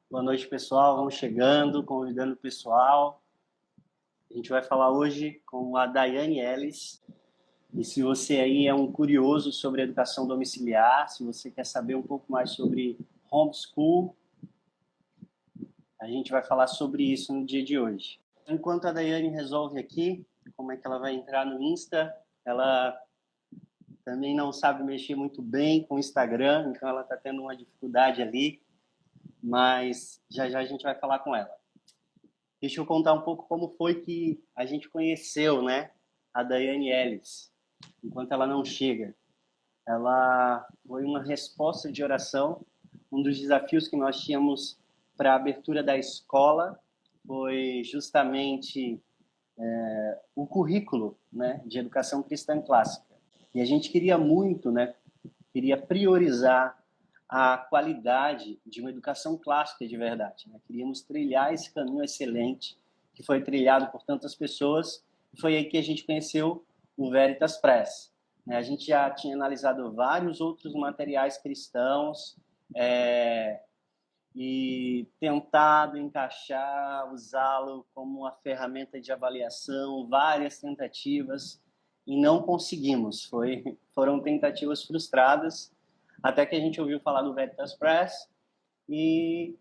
Boa noite, pessoal. Vamos chegando, convidando o pessoal. A gente vai falar hoje com a Daiane Ellis. E se você aí é um curioso sobre educação domiciliar, se você quer saber um pouco mais sobre homeschool, a gente vai falar sobre isso no dia de hoje. Enquanto a Daiane resolve aqui como é que ela vai entrar no Insta, ela também não sabe mexer muito bem com o Instagram, então ela está tendo uma dificuldade ali, mas já já a gente vai falar com ela. Deixa eu contar um pouco como foi que a gente conheceu, né, a Daiane Ellis, enquanto ela não chega. Ela foi uma resposta de oração. Um dos desafios que nós tínhamos para a abertura da escola foi justamente o currículo, né, de educação cristã clássica. E a gente queria muito, né, queria priorizar a qualidade de uma educação clássica de verdade. Né? Queríamos trilhar esse caminho excelente que foi trilhado por tantas pessoas. E foi aí que a gente conheceu o Veritas Press. Né? A gente já tinha analisado vários outros materiais cristãos e tentado encaixar, usá-lo como uma ferramenta de avaliação, várias tentativas, e não conseguimos. Foram tentativas frustradas, até que a gente ouviu falar do Veritas Press e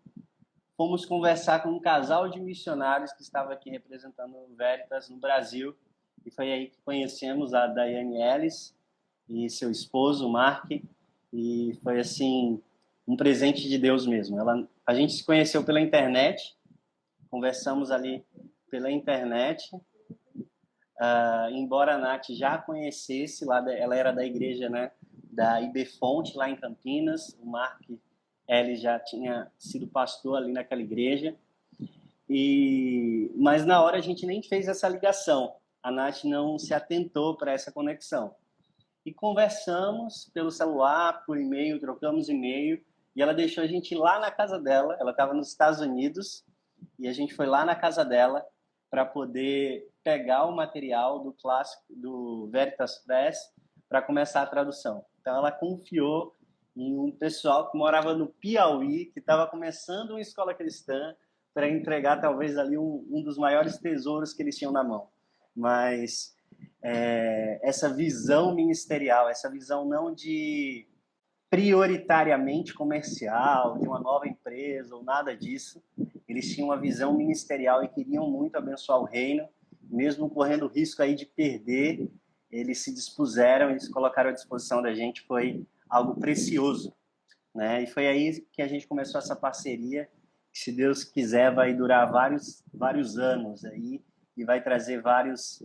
fomos conversar com um casal de missionários que estava aqui representando o Veritas no Brasil, e foi aí que conhecemos a Daiane Ellis e seu esposo, o Mark, e foi assim um presente de Deus mesmo. A gente se conheceu pela internet, conversamos ali pela internet, embora a Nath já a conhecesse, ela era da igreja, né, da IB Fonte, lá em Campinas. O Mark, ele já tinha sido pastor ali naquela igreja, mas na hora a gente nem fez essa ligação. A Nath não se atentou para essa conexão. E conversamos pelo celular, por e-mail, trocamos e-mail, e ela deixou a gente ir lá na casa dela. Ela estava nos Estados Unidos, e a gente foi lá na casa dela para poder pegar o material do clássico do Veritas Press para começar a tradução. Então ela confiou em um pessoal que morava no Piauí, que estava começando uma escola cristã, para entregar talvez ali um dos maiores tesouros que eles tinham na mão. Mas essa visão ministerial, essa visão não de prioritariamente comercial, de uma nova empresa ou nada disso. Eles tinham uma visão ministerial e queriam muito abençoar o reino, mesmo correndo o risco aí de perder. Eles se dispuseram, eles colocaram à disposição da gente, foi algo precioso, né? E foi aí que a gente começou essa parceria, que, se Deus quiser, vai durar vários anos aí e vai trazer vários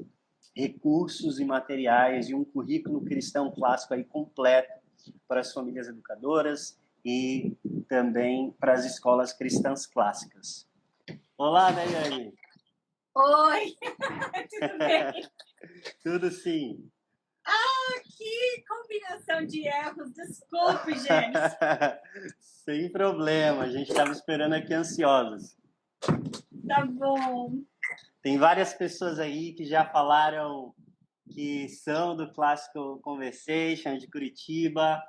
recursos e materiais e um currículo cristão clássico aí completo para as famílias educadoras e também para as escolas cristãs clássicas. Olá, Daiane. Oi, tudo bem? Tudo sim. Que combinação de erros. Desculpe, gente. Sem problema, a gente estava esperando aqui ansiosos. Tá bom. Tem várias pessoas aí que já falaram que são do Clássico Conversation, de Curitiba,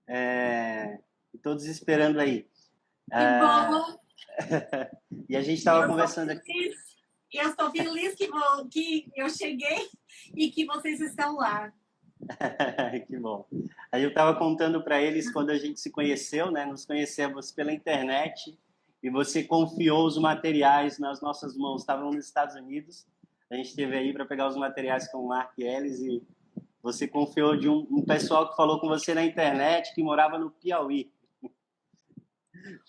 e todos esperando aí. Que bom. E a gente estava conversando aqui. Eu estou feliz que eu cheguei e que vocês estão lá. Que bom. Aí eu estava contando para eles quando a gente se conheceu, né? Nos conhecemos pela internet e você confiou os materiais nas nossas mãos. Estavam nos Estados Unidos, a gente esteve aí para pegar os materiais com o Mark Ellis e você confiou de um pessoal que falou com você na internet que morava no Piauí.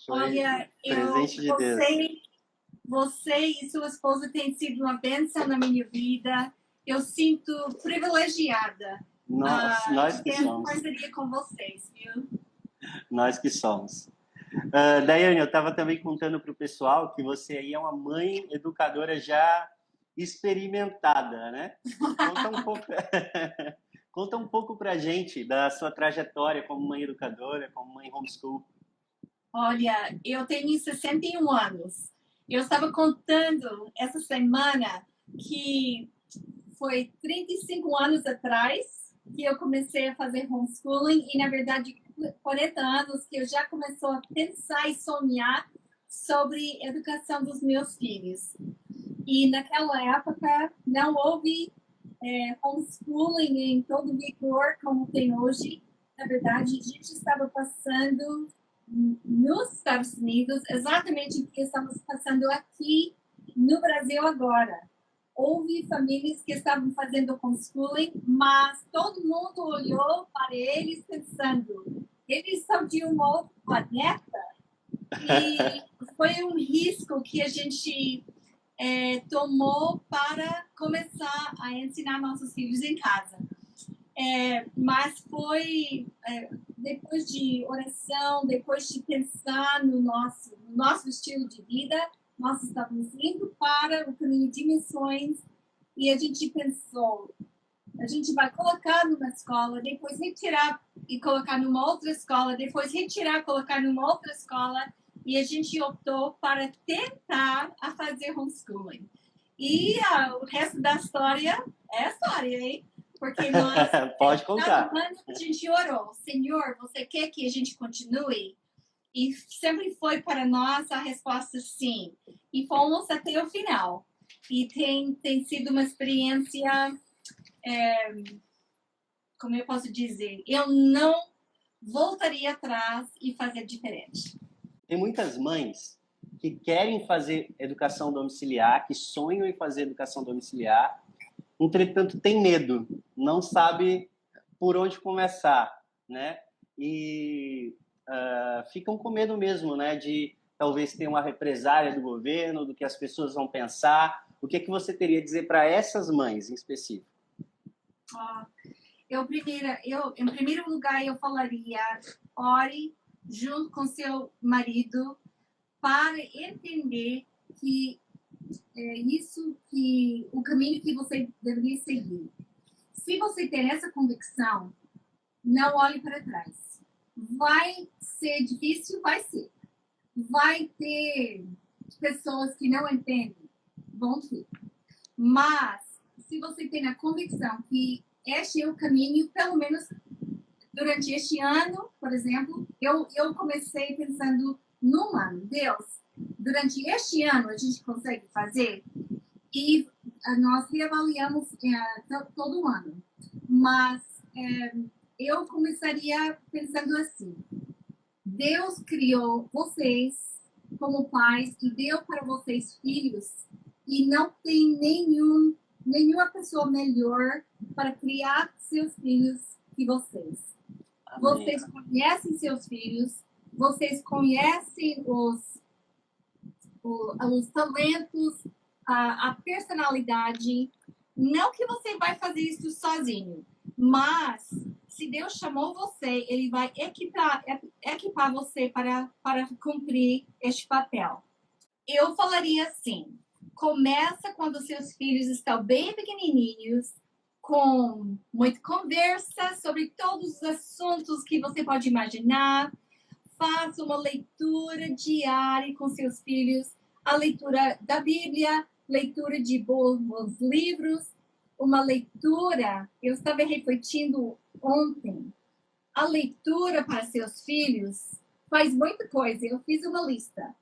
Olha, presente de Deus. Você e sua esposa têm sido uma bênção na minha vida. Eu sinto privilegiada. Nós que ter somos. parceria com vocês, viu? Nós que somos. Daiane, eu estava também contando para o pessoal que você aí é uma mãe educadora já experimentada, né? Conta um pouco para a gente da sua trajetória como mãe educadora, como mãe homeschool. Olha, eu tenho 61 anos. Eu estava contando essa semana que foi 35 anos atrás que eu comecei a fazer homeschooling e, na verdade, 40 anos que eu já começou a pensar e sonhar sobre a educação dos meus filhos. E naquela época não houve homeschooling em todo vigor como tem hoje. Na verdade, a gente estava passando nos Estados Unidos exatamente o que estamos passando aqui no Brasil agora. Houve famílias que estavam fazendo homeschooling, mas todo mundo olhou para eles pensando, eles são de um outro planeta? E foi um risco que a gente tomou para começar a ensinar nossos filhos em casa. Mas foi depois de oração, depois de pensar no nosso estilo de vida, nós estávamos indo para o caminho de missões e a gente pensou, a gente vai colocar numa escola, depois retirar e colocar numa outra escola, depois retirar e colocar numa outra escola, e a gente optou para tentar a fazer homeschooling. E o resto da história é história, hein? Porque nós, pode contar. a gente orou, Senhor, você quer que a gente continue? E sempre foi para nós a resposta sim. E fomos até o final. E tem sido uma experiência, como eu posso dizer, eu não voltaria atrás e fazer diferente. Tem muitas mães que querem fazer educação domiciliar, que sonham em fazer educação domiciliar, entretanto tem medo, não sabe por onde começar, né? E ficam com medo mesmo, né? De talvez ter uma represália do governo, do que as pessoas vão pensar. O que é que você teria a dizer para essas mães em específico? Em primeiro lugar, eu falaria, ore junto com seu marido para entender que isso que o caminho que você deveria seguir. Se você tem essa convicção, não olhe para trás. Vai ser difícil? Vai ser. Vai ter pessoas que não entendem? Vão ter. Mas, se você tem a convicção que este é o caminho, pelo menos durante este ano, por exemplo, eu comecei pensando num ano. Deus, durante este ano a gente consegue fazer? E nós reavaliamos todo ano. Mas eu começaria pensando assim, Deus criou vocês como pais e deu para vocês filhos e não tem nenhuma pessoa melhor para criar seus filhos que vocês. Amém. Vocês conhecem seus filhos, vocês conhecem os talentos, a personalidade. Não que você vai fazer isso sozinho, mas se Deus chamou você, Ele vai equipar você para cumprir este papel. Eu falaria assim, começa quando seus filhos estão bem pequenininhos, com muita conversa sobre todos os assuntos que você pode imaginar. Faça uma leitura diária com seus filhos, a leitura da Bíblia, leitura de bons livros, uma leitura, eu estava refletindo ontem, a leitura para seus filhos faz muita coisa, eu fiz uma lista.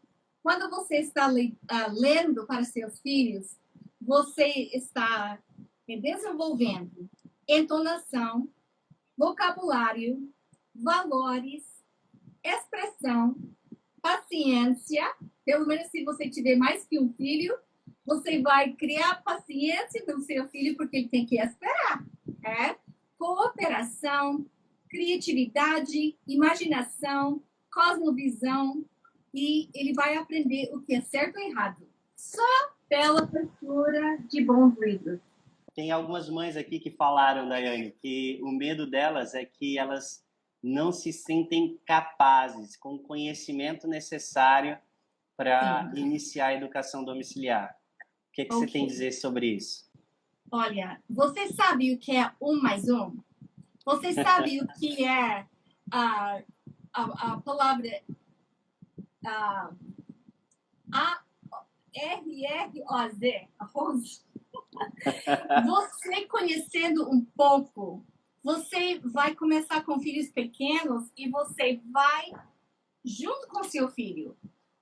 Quando você está lendo para seus filhos, você está desenvolvendo entonação, vocabulário, valores, expressão, paciência. Pelo menos se você tiver mais que um filho, você vai criar paciência no seu filho, porque ele tem que esperar. Cooperação, criatividade, imaginação, cosmovisão, e ele vai aprender o que é certo e errado. Só pela leitura de bons livros. Tem algumas mães aqui que falaram, Daiane, que o medo delas é que elas não se sentem capazes, com o conhecimento necessário para iniciar a educação domiciliar. O que você tem a dizer sobre isso? Olha, você sabe o que é 1 mais 1? Você sabe o que é a palavra R-R-O-Z? Arroz? Você conhecendo um pouco, você vai começar com filhos pequenos e você vai junto com seu filho.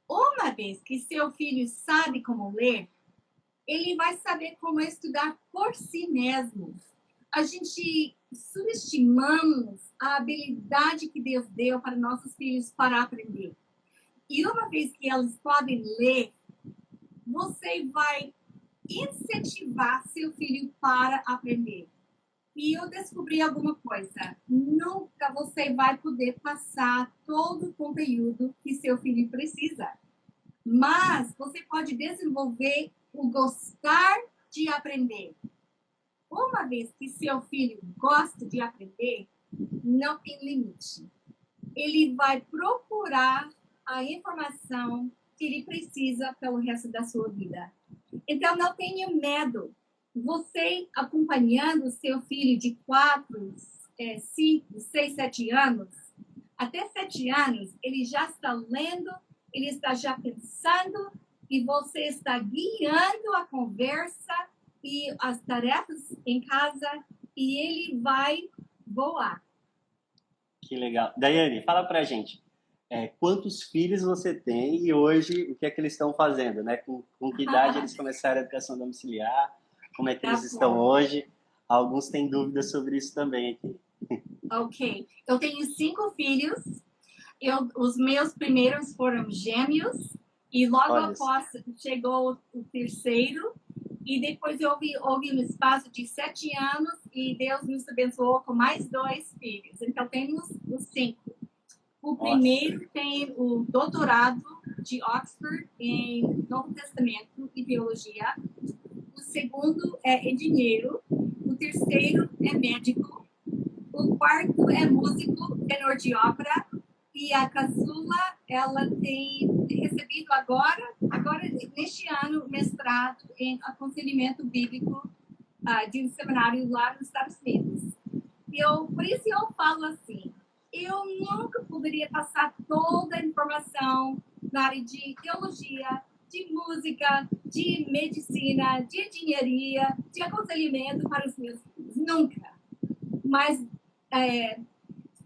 1 uma vez que seu filho sabe como ler, ele vai saber como estudar por si mesmo. A gente subestimamos a habilidade que Deus deu para nossos filhos para aprender. E uma vez que eles podem ler, você vai incentivar seu filho para aprender. E eu descobri alguma coisa. Nunca você vai poder passar todo o conteúdo que seu filho precisa. Mas você pode desenvolver o gostar de aprender. Uma vez que seu filho gosta de aprender, não tem limite. Ele vai procurar a informação que ele precisa pelo resto da sua vida. Então, não tenha medo. Você acompanhando seu filho de 4, 5, 6, 7 anos, até 7 anos, ele já está lendo, ele está já pensando, e você está guiando a conversa e as tarefas em casa, e ele vai voar. Que legal. Daiane, fala pra gente, quantos filhos você tem e hoje o que é que eles estão fazendo, né? Com que idade eles começaram a educação domiciliar? Como é que eles estão hoje? Alguns têm dúvidas sobre isso também aqui. Ok. Eu tenho 5 filhos. Os meus primeiros foram gêmeos. E logo após chegou o terceiro. E depois houve um espaço de 7 anos. E Deus nos abençoou com mais 2 filhos. Então, temos os 5. O primeiro tem o doutorado de Oxford em Novo Testamento e Teologia. O segundo é engenheiro. O terceiro é médico. O quarto é músico, tenor de ópera. E a caçula, ela tem recebido agora neste ano, mestrado em aconselhamento bíblico de um seminário lá nos Estados Unidos. Por isso eu falo assim, eu nunca poderia passar toda a informação na área de teologia, de música, de medicina, de engenharia, de aconselhamento para os meus filhos. Nunca. Mas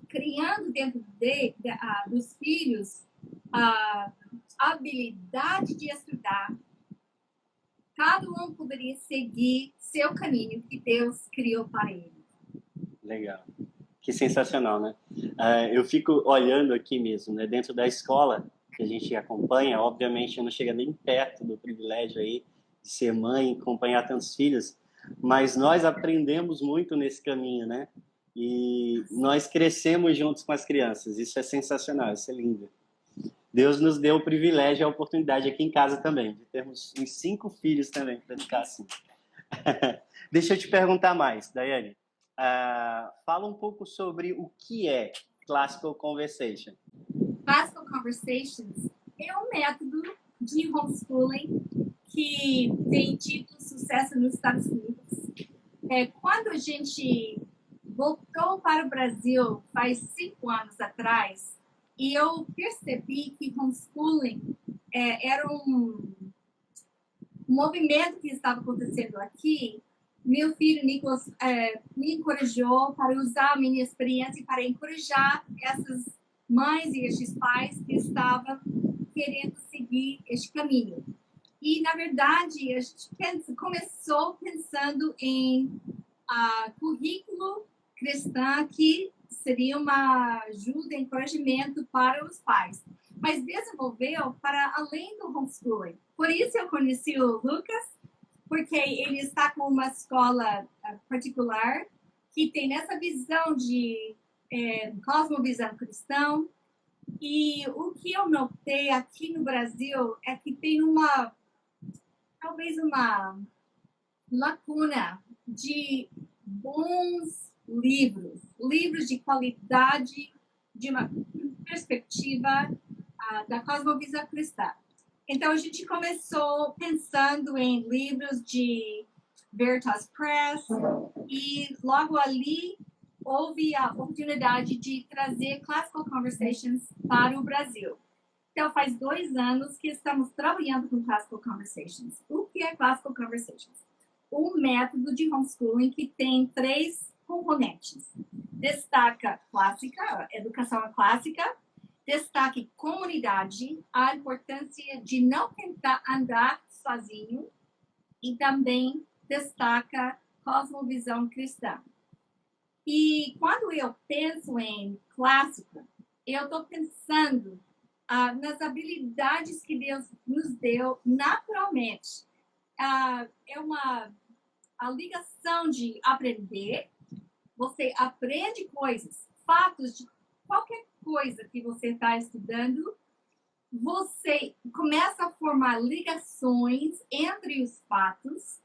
criando dentro dos filhos a habilidade de estudar, cada um poderia seguir seu caminho que Deus criou para ele. Legal. Que sensacional, né? Eu fico olhando aqui mesmo, né? Dentro da escola que a gente acompanha, obviamente eu não chego nem perto do privilégio aí de ser mãe e acompanhar tantos filhos, mas nós aprendemos muito nesse caminho, né? E nós crescemos juntos com as crianças. Isso é sensacional, isso é lindo. Deus nos deu o privilégio e a oportunidade aqui em casa também, de termos uns 5 filhos também, para ficar assim. Deixa eu te perguntar mais, Daiane. Fala um pouco sobre o que é Classical Conversation. Classical Conversations é um método de homeschooling que tem tido sucesso nos Estados Unidos. Quando a gente voltou para o Brasil faz 5 anos atrás, e eu percebi que homeschooling era um movimento que estava acontecendo aqui. Meu filho, Nicolas, me encorajou para usar a minha experiência para encorajar essas mães e esses pais que estavam querendo seguir este caminho. E, na verdade, a gente começou pensando em currículo cristã, que seria uma ajuda, encorajamento para os pais. Mas desenvolveu para além do homeschooling. Por isso eu conheci o Lucas, porque ele está com uma escola particular que tem essa visão de cosmovisão cristã. E o que eu notei aqui no Brasil é que tem talvez uma lacuna de bons livros de qualidade, de uma perspectiva da cosmovisão cristã. Então, a gente começou pensando em livros de Veritas Press e logo ali houve a oportunidade de trazer Classical Conversations para o Brasil. Então, faz 2 anos que estamos trabalhando com Classical Conversations. O que é Classical Conversations? Um método de homeschooling que tem 3 componentes. Destaca clássica, educação clássica, destaque comunidade, a importância de não tentar andar sozinho e também destaca cosmovisão cristã. E quando eu penso em clássico, eu estou pensando nas habilidades que Deus nos deu naturalmente. É a ligação de aprender. Você aprende coisas, fatos de qualquer coisa que você está estudando. Você começa a formar ligações entre os fatos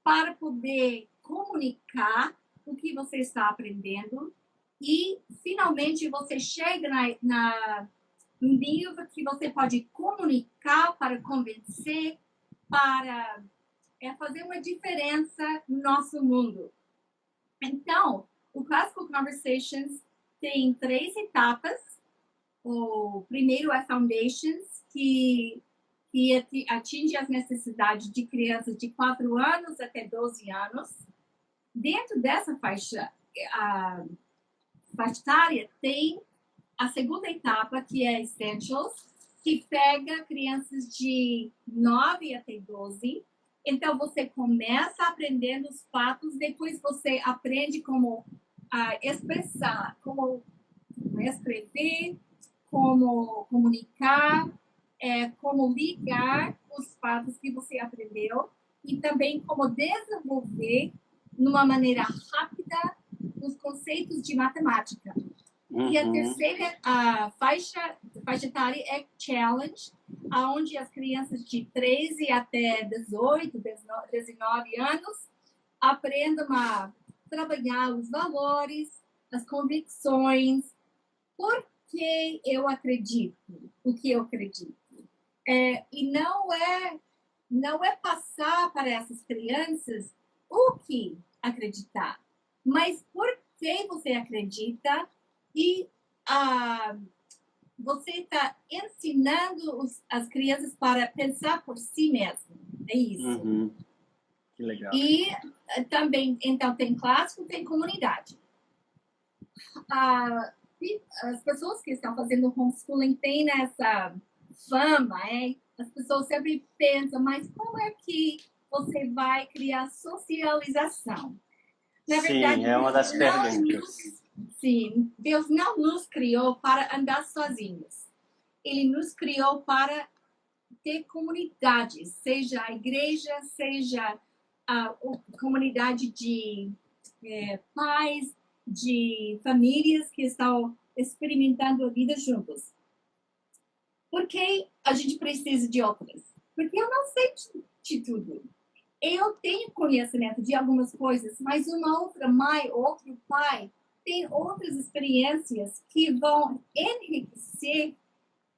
para poder comunicar o que você está aprendendo e, finalmente, você chega no nível que você pode comunicar para convencer, para fazer uma diferença no nosso mundo. Então, o Classical Conversations tem 3 etapas. O primeiro é Foundations, que atinge as necessidades de crianças de 4 anos até 12 anos. Dentro dessa faixa etária, tem a segunda etapa, que é Essentials, que pega crianças de 9 até 12. Então, você começa aprendendo os fatos, depois você aprende como expressar, como escrever, como comunicar, como ligar os fatos que você aprendeu e também como desenvolver, numa maneira rápida, os conceitos de matemática. E a terceira faixa etária é Challenge, onde as crianças de 13 até 18, 19 anos aprendam a trabalhar os valores, as convicções, por que eu acredito o que eu acredito. E não é passar para essas crianças o que acreditar, mas por que você acredita e você está ensinando as crianças para pensar por si mesmo. É isso. Uhum. Que legal. E também, então, tem clássico, tem comunidade. As pessoas que estão fazendo homeschooling têm essa fama, as pessoas sempre pensam, mas como é que você vai criar socialização? Na verdade, sim, é uma das perguntas. Sim, Deus não nos criou para andar sozinhos. Ele nos criou para ter comunidades, seja a igreja, seja a comunidade de pais, de famílias que estão experimentando a vida juntos. Por que a gente precisa de outras? Porque eu não sei de tudo. Eu tenho conhecimento de algumas coisas, mas uma outra mãe, outro pai, tem outras experiências que vão enriquecer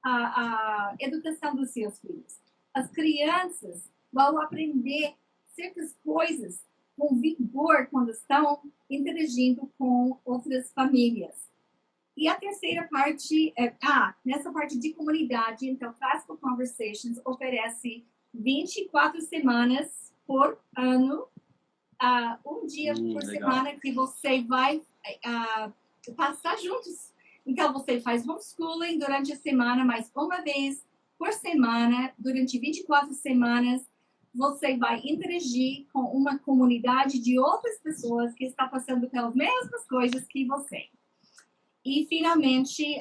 a educação dos seus filhos. As crianças vão aprender certas coisas com vigor quando estão interagindo com outras famílias. E a terceira parte, nessa parte de comunidade, então, Classical Conversations oferece 24 semanas por ano, um dia por semana que você vai passar juntos. Então, você faz homeschooling durante a semana, mas uma vez por semana, durante 24 semanas, você vai interagir com uma comunidade de outras pessoas que estão passando pelas mesmas coisas que você. E, finalmente,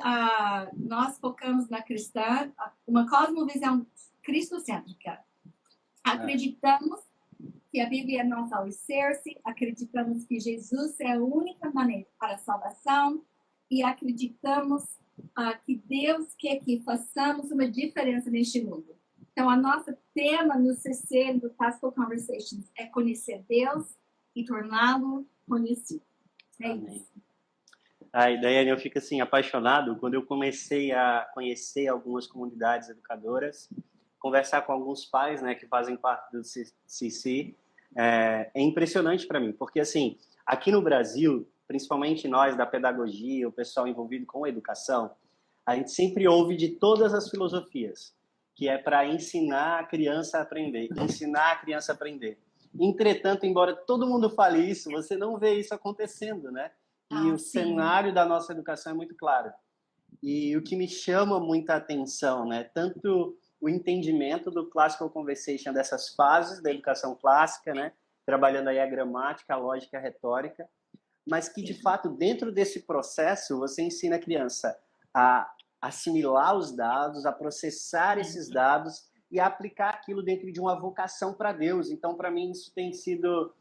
nós focamos na cristã, uma cosmovisão cristocêntrica. Acreditamos que a Bíblia é nosso alicerce, acreditamos que Jesus é a única maneira para a salvação e acreditamos que Deus quer que façamos uma diferença neste mundo. Então, a nossa tema no CC, no Classical Conversations, é conhecer Deus e torná-lo conhecido. Amém. Isso. Daiane, eu fico assim apaixonado quando eu comecei a conhecer algumas comunidades educadoras, conversar com alguns pais, né, que fazem parte do CC. É impressionante para mim, porque assim, aqui no Brasil, principalmente nós da pedagogia, o pessoal envolvido com a educação, a gente sempre ouve de todas as filosofias, que é para ensinar a criança a aprender, ensinar a criança a aprender. Entretanto, embora todo mundo fale isso, você não vê isso acontecendo, né? E o cenário da nossa educação é muito claro. E o que me chama muita atenção, né? Tanto o entendimento do Classical Conversation, dessas fases da educação clássica, né? Trabalhando aí a gramática, a lógica, a retórica, mas que, de fato, dentro desse processo, você ensina a criança a assimilar os dados, a processar esses dados e a aplicar aquilo dentro de uma vocação para Deus. Então, para mim, isso tem sido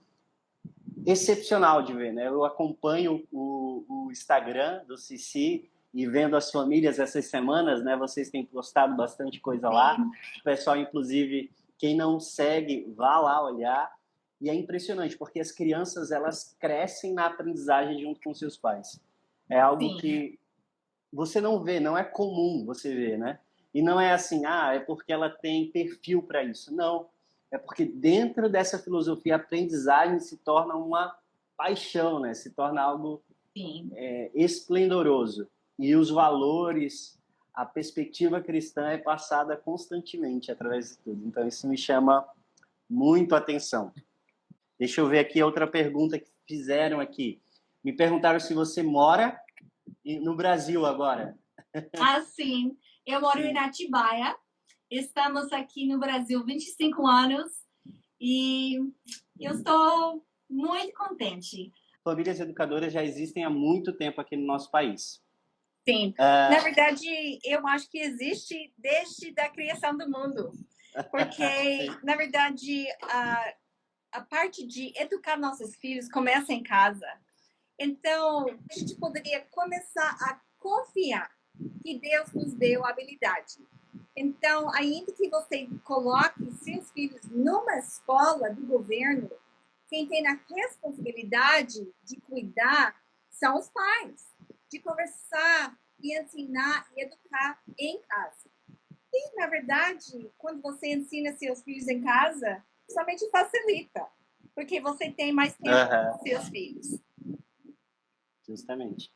excepcional de ver, né? Eu acompanho o Instagram do Cici e vendo as famílias essas semanas, né? Vocês têm postado bastante coisa lá. O pessoal, inclusive, quem não segue, vá lá olhar. E é impressionante, porque as crianças, elas crescem na aprendizagem junto com seus pais. É algo Sim. que você não vê, não é comum você ver, né? E não é assim, é porque ela tem perfil para isso. Não. É porque dentro dessa filosofia, a aprendizagem se torna uma paixão, né? Se torna algo esplendoroso. E os valores, a perspectiva cristã é passada constantemente através de tudo. Então, isso me chama muito a atenção. Deixa eu ver aqui outra pergunta que fizeram aqui. Me perguntaram se você mora no Brasil agora. Sim. Eu moro em Atibaia. Estamos aqui no Brasil 25 anos e eu estou muito contente. Famílias educadoras já existem há muito tempo aqui no nosso país. Sim. Na verdade, eu acho que existe desde a criação do mundo. Porque, na verdade, a parte de educar nossos filhos começa em casa. Então, a gente poderia começar a confiar que Deus nos deu a habilidade. Então, ainda que você coloque seus filhos numa escola do governo, quem tem a responsabilidade de cuidar são os pais, de conversar e ensinar e educar em casa. E, na verdade, quando você ensina seus filhos em casa, somente facilita, porque você tem mais tempo com seus filhos. Justamente.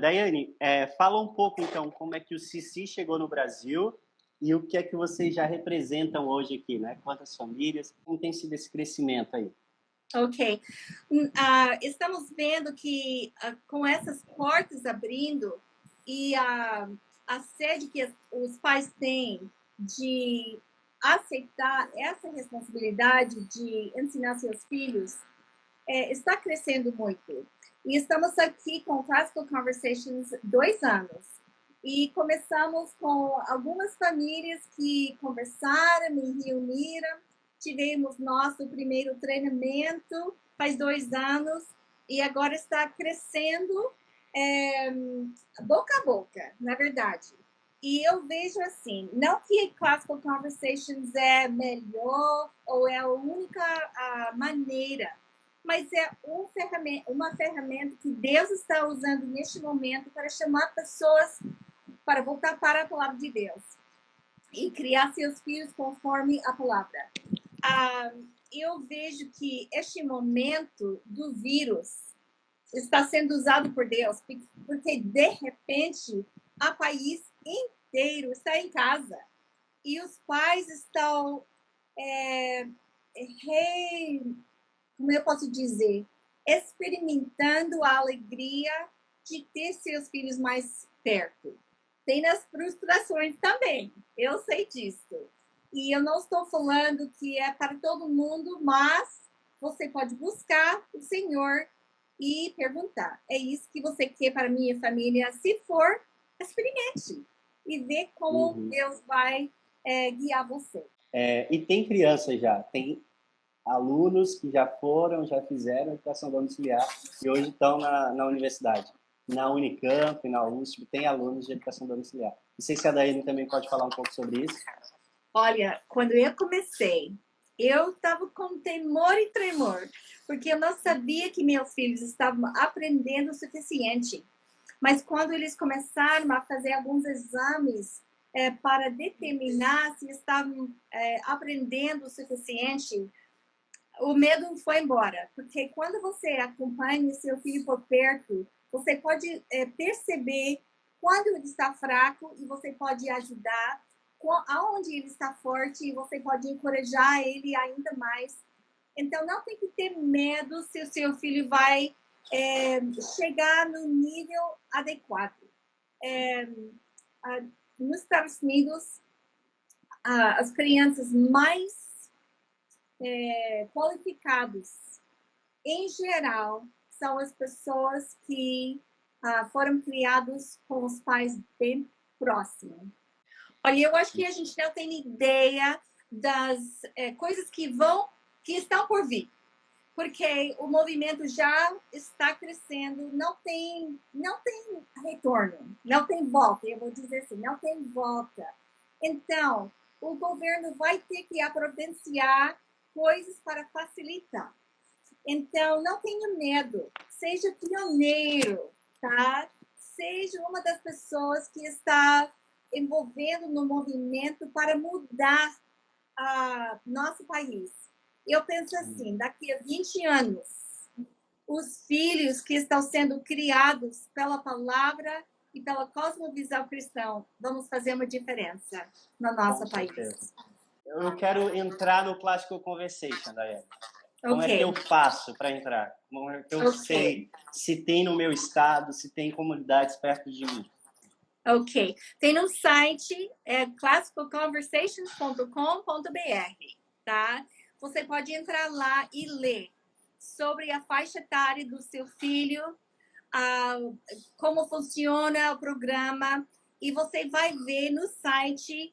Daiane, fala um pouco, então, como é que o Cici chegou no Brasil e o que é que vocês já representam hoje aqui, né? Quantas famílias, como tem sido esse crescimento aí? Ok. Estamos vendo que com essas portas abrindo e a sede que os pais têm de aceitar essa responsabilidade de ensinar seus filhos está crescendo muito. E estamos aqui com Classical Conversations 2 anos. E começamos com algumas famílias que conversaram e reuniram. Tivemos nosso primeiro treinamento faz 2 anos e agora está crescendo boca a boca, na verdade. E eu vejo assim, não que Classical Conversations é melhor ou é a única maneira, mas é uma ferramenta que Deus está usando neste momento para chamar pessoas para voltar para a palavra de Deus e criar seus filhos conforme a palavra. Eu vejo que este momento do vírus está sendo usado por Deus, porque de repente o país inteiro está em casa e os pais estão como eu posso dizer, experimentando a alegria de ter seus filhos mais perto. Tem as frustrações também, eu sei disso. E eu não estou falando que é para todo mundo, mas você pode buscar o Senhor e perguntar: é isso que você quer para minha família? Se for, experimente e vê como Deus vai guiar você. E tem crianças já, tem alunos que já foram, já fizeram educação domiciliar e hoje estão na universidade. Na Unicamp, na USP, tem alunos de educação domiciliar. Não sei se a Daiane também pode falar um pouco sobre isso. Olha, quando eu comecei, eu estava com temor e tremor, porque eu não sabia que meus filhos estavam aprendendo o suficiente. Mas quando eles começaram a fazer alguns exames para determinar se estavam aprendendo o suficiente, o medo foi embora. Porque quando você acompanha seu filho por perto, você pode perceber quando ele está fraco e você pode ajudar, aonde ele está forte e você pode encorajar ele ainda mais. Então, não tem que ter medo se o seu filho vai chegar no nível adequado. nos Estados Unidos, as crianças mais qualificadas, em geral, são as pessoas que foram criadas com os pais bem próximos. Olha, eu acho que a gente não tem ideia das coisas que estão por vir, porque o movimento já está crescendo, não tem retorno, não tem volta, eu vou dizer assim, não tem volta. Então, o governo vai ter que providenciar coisas para facilitar. Então, não tenha medo, seja pioneiro, tá? Seja uma das pessoas que está envolvendo no movimento para mudar nosso país. Eu penso assim, daqui a 20 anos, os filhos que estão sendo criados pela palavra e pela cosmovisão cristã, vamos fazer uma diferença no nosso país. Eu quero entrar no Classical Conversation, Daiane. Como é que eu faço para entrar? Como é que eu sei se tem no meu estado, se tem comunidades perto de mim? Ok. Tem um site, classicalconversations.com.br, tá? Você pode entrar lá e ler sobre a faixa etária do seu filho, como funciona o programa, e você vai ver no site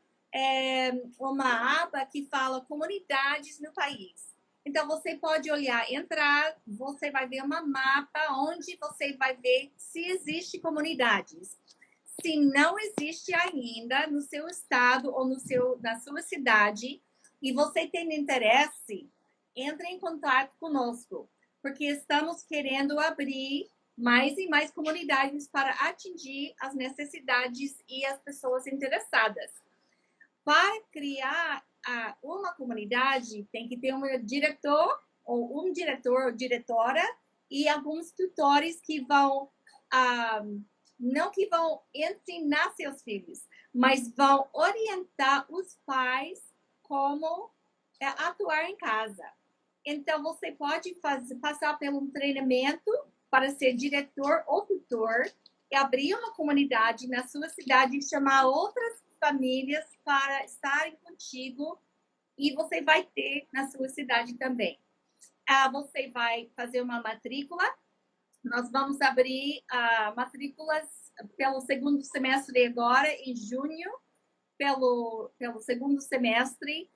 uma aba que fala comunidades no país. Então, você pode olhar, entrar, você vai ver uma mapa onde você vai ver se existe comunidades. Se não existe ainda no seu estado ou na sua cidade e você tem interesse, entre em contato conosco, porque estamos querendo abrir mais e mais comunidades para atingir as necessidades e as pessoas interessadas. Para criar uma comunidade, tem que ter um diretor ou diretora e alguns tutores que vão não que vão ensinar seus filhos, mas vão orientar os pais como atuar em casa. Então, você pode passar por um treinamento para ser diretor ou tutor e abrir uma comunidade na sua cidade e chamar outras famílias para estarem contigo e você vai ter na sua cidade também. Você vai fazer uma matrícula. Nós vamos abrir matrículas pelo segundo semestre agora, em junho, pelo segundo semestre,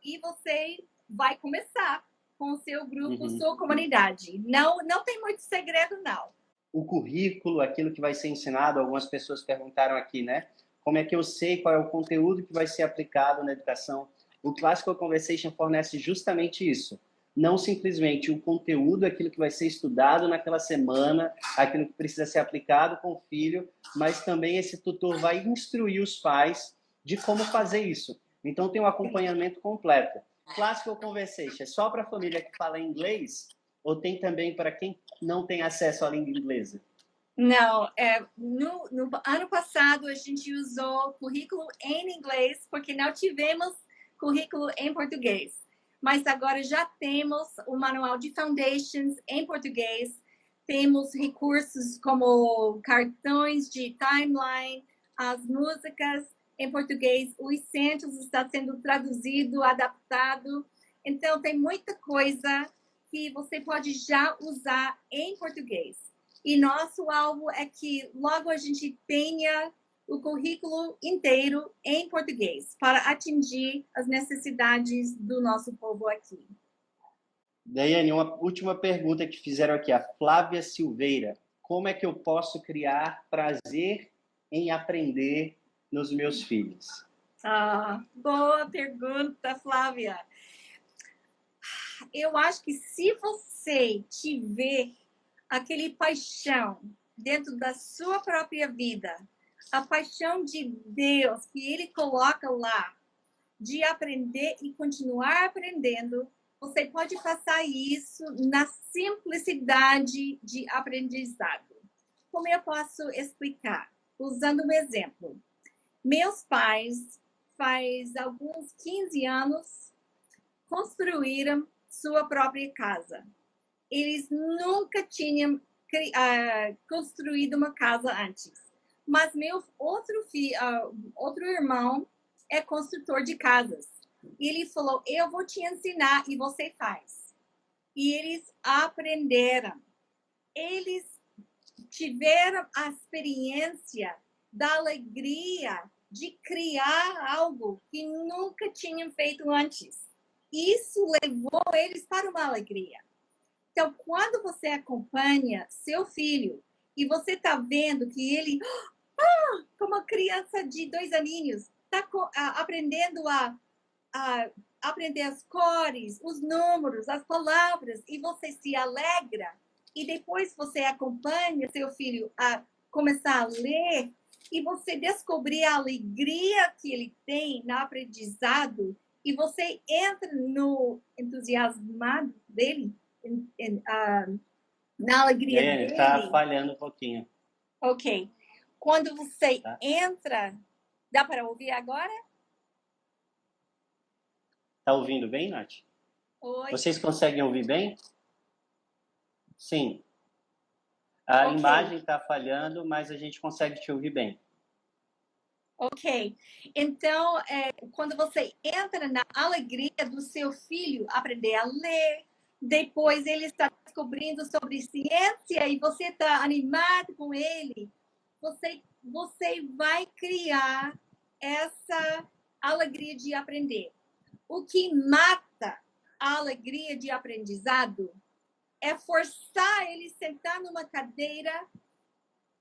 e você vai começar com o seu grupo, sua comunidade. Não tem muito segredo, não. O currículo, aquilo que vai ser ensinado, algumas pessoas perguntaram aqui, né? Como é que eu sei qual é o conteúdo que vai ser aplicado na educação? O Classical Conversation fornece justamente isso. Não simplesmente o conteúdo, aquilo que vai ser estudado naquela semana, aquilo que precisa ser aplicado com o filho, mas também esse tutor vai instruir os pais de como fazer isso. Então tem um acompanhamento completo. Classical Conversation é só para a família que fala inglês ou tem também para quem não tem acesso à língua inglesa? Não, no ano passado a gente usou currículo em inglês porque não tivemos currículo em português. Mas agora já temos o manual de Foundations em português, temos recursos como cartões de timeline, as músicas em português, o Essentials está sendo traduzido, adaptado. Então, tem muita coisa que você pode já usar em português. E nosso alvo é que logo a gente tenha o currículo inteiro em português para atingir as necessidades do nosso povo aqui. Daiane, uma última pergunta que fizeram aqui, a Flávia Silveira. Como é que eu posso criar prazer em aprender nos meus filhos? Boa pergunta, Flávia. Eu acho que se você tiver aquele paixão dentro da sua própria vida, a paixão de Deus que Ele coloca lá, de aprender e continuar aprendendo, você pode passar isso na simplicidade de aprendizado. Como eu posso explicar? Usando um exemplo. Meus pais, faz alguns 15 anos, construíram sua própria casa. Eles nunca tinham construído uma casa antes. Mas meu outro irmão é construtor de casas. E ele falou, eu vou te ensinar e você faz. E eles aprenderam. Eles tiveram a experiência da alegria de criar algo que nunca tinham feito antes. Isso levou eles para uma alegria. Então, quando você acompanha seu filho e você está vendo que ele, como uma criança de 2 aninhos, está aprendendo a aprender as cores, os números, as palavras, e você se alegra, e depois você acompanha seu filho a começar a ler, e você descobrir a alegria que ele tem no aprendizado, e você entra no entusiasmo dele, na alegria Daiane, dele. está falhando um pouquinho. Ok. Quando você entra... Dá para ouvir agora? Está ouvindo bem, Nath? Oi. Vocês conseguem ouvir bem? Sim. A imagem está falhando, mas a gente consegue te ouvir bem. Ok. Então, quando você entra na alegria do seu filho aprender a ler, depois ele está descobrindo sobre ciência e você está animado com ele, você vai criar essa alegria de aprender. O que mata a alegria de aprendizado é forçar ele a sentar numa cadeira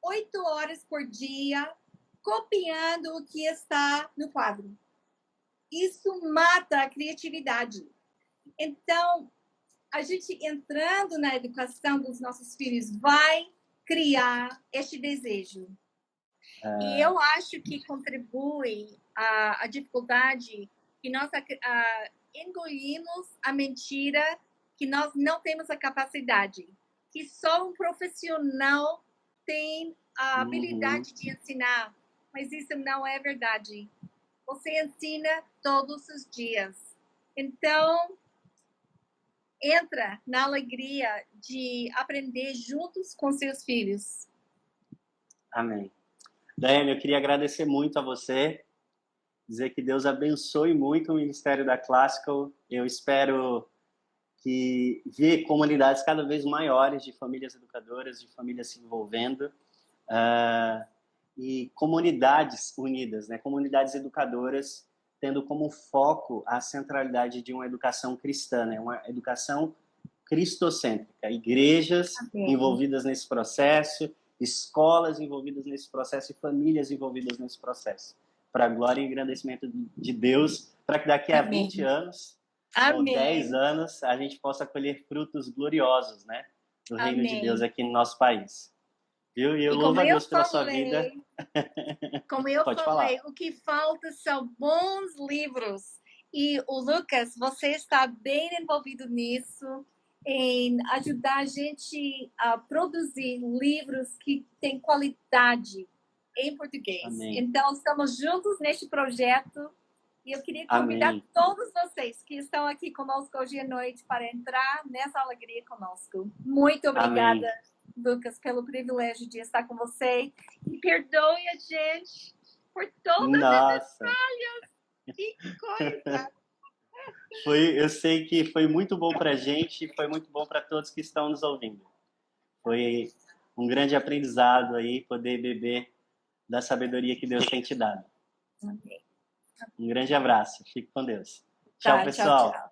8 horas por dia, copiando o que está no quadro. Isso mata a criatividade. Então, a gente entrando na educação dos nossos filhos vai criar este desejo. E eu acho que contribui a dificuldade que nós engolimos a mentira que nós não temos a capacidade, que só um profissional tem a habilidade de ensinar, mas isso não é verdade. Você ensina todos os dias. Então, entra na alegria de aprender juntos com seus filhos. Amém. Daiane, eu queria agradecer muito a você, dizer que Deus abençoe muito o Ministério da Classical. Eu espero que ver comunidades cada vez maiores de famílias educadoras, de famílias se envolvendo, e comunidades unidas, né? Comunidades educadoras tendo como foco a centralidade de uma educação cristã, né? Uma educação cristocêntrica, igrejas envolvidas nesse processo, escolas envolvidas nesse processo e famílias envolvidas nesse processo. Para a glória e engrandecimento de Deus, para que daqui a 20 anos ou 10 anos a gente possa colher frutos gloriosos, né? Do reino de Deus aqui no nosso país. Viu? E eu louvo a Deus pela sua vida. Como eu falei, o que falta são bons livros. E o Lucas, você está bem envolvido nisso, em ajudar a gente a produzir livros que têm qualidade em português. Amém. Então, estamos juntos neste projeto. E eu queria convidar todos vocês que estão aqui conosco hoje à noite para entrar nessa alegria conosco. Muito obrigada, Lucas, pelo privilégio de estar com você. E perdoe a gente por todas as falhas. Que coisa! Eu sei que foi muito bom para a gente e foi muito bom para todos que estão nos ouvindo. Foi um grande aprendizado aí poder beber da sabedoria que Deus tem te dado. Um grande abraço. Fique com Deus. Tchau, pessoal. Tchau.